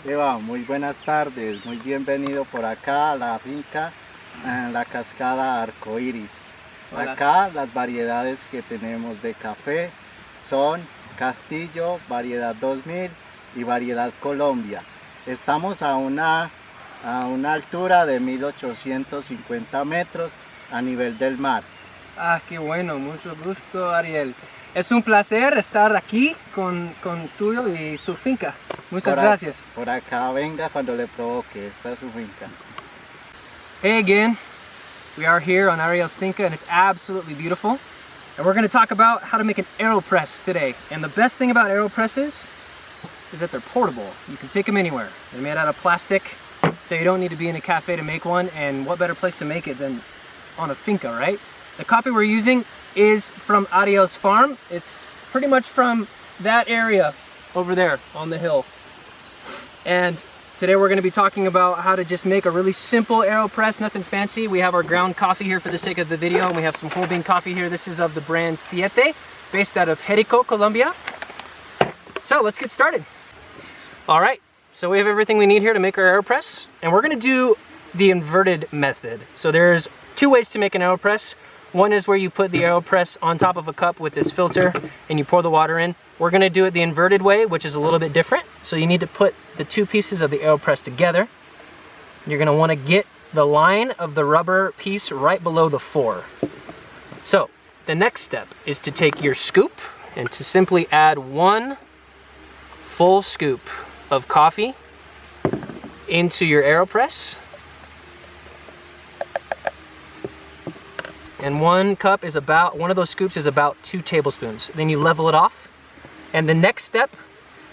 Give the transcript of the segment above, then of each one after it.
Eva, muy buenas tardes, muy bienvenido por acá a la finca en la cascada Arcoiris. Hola. Acá las variedades que tenemos de café son Castillo, variedad 2000 y variedad Colombia. Estamos a una altura de 1850 metros a nivel del mar. Ah, qué bueno, mucho gusto, Ariel. Es un placer estar aquí con tuyo y su finca. Muchas gracias. Por acá venga cuando le provoque, esta es su finca. Hey again, we are here on Ariel's finca and it's absolutely beautiful. And we're going to talk about how to make an Aeropress today. And the best thing about Aeropresses is that they're portable. You can take them anywhere. They're made out of plastic, so you don't need to be in a cafe to make one. And what better place to make it than on a finca, right? The coffee we're using is from Ariel's farm. It's pretty much from that area over there on the hill. And today we're going to be talking about how to just make a really simple Aeropress, nothing fancy. We have our ground coffee here for the sake of the video, and we have some whole bean coffee here. This is of the brand Siete, based out of Jerico, Colombia. So let's get started. All right, so we have everything we need here to make our Aeropress, and we're going to do the inverted method. So there's two ways to make an Aeropress. One is where you put the Aeropress on top of a cup with this filter and you pour the water in. We're going to do it the inverted way, which is a little bit different. So you need to put the two pieces of the Aeropress together. You're going to want to get the line of the rubber piece right below the fore. So the next step is to take your scoop and to simply add one full scoop of coffee into your Aeropress. And one of those scoops is about 2 tablespoons. Then you level it off. And the next step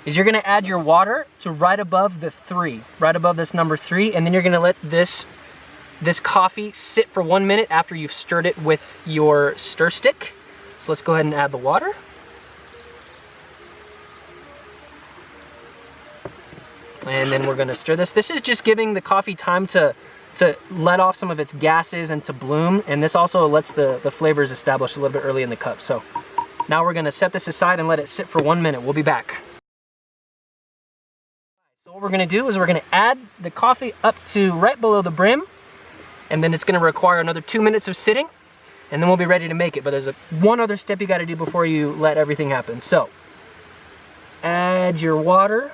is you're gonna add your water to right above the 3, right above this number 3, and then you're gonna let this coffee sit for 1 minute after you've stirred it with your stir stick. So let's go ahead and add the water. And then we're gonna stir this. This is just giving the coffee time to let off some of its gases and to bloom, and this also lets the flavors establish a little bit early in the cup. So now we're gonna set this aside and let it sit for 1 minute. We'll be back. So what we're gonna do is we're gonna add the coffee up to right below the brim, and then it's gonna require another 2 minutes of sitting, and then we'll be ready to make it. But there's one other step you gotta do before you let everything happen. So add your water.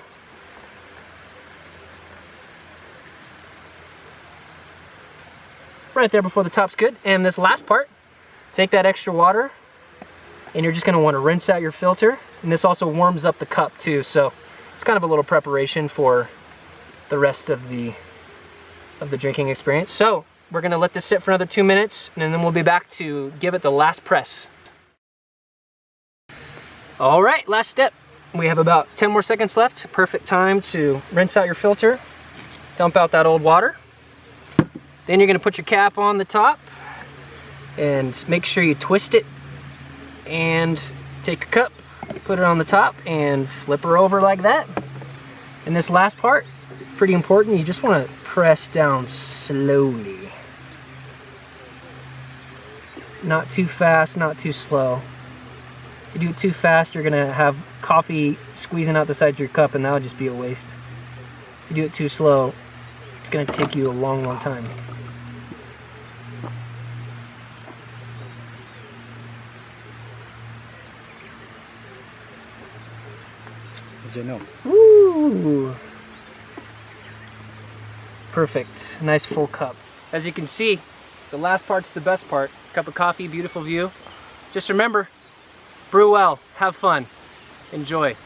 Right there before the top's good. And this last part, take that extra water and you're just gonna wanna rinse out your filter. And this also warms up the cup too, so it's kind of a little preparation for the rest of the drinking experience. So we're gonna let this sit for another 2 minutes, and then we'll be back to give it the last press. All right, last step. We have about 10 more seconds left. Perfect time to rinse out your filter, dump out that old water. Then you're gonna put your cap on the top and make sure you twist it, and take your cup, put it on the top and flip her over like that. And this last part, pretty important, you just wanna press down slowly. Not too fast, not too slow. If you do it too fast, you're gonna have coffee squeezing out the side of your cup, and that'll just be a waste. If you do it too slow, it's gonna take you a long, long time. Ooh. Perfect. Nice full cup. As you can see, the last part's the best part. Cup of coffee, beautiful view. Just remember, brew well, have fun, enjoy.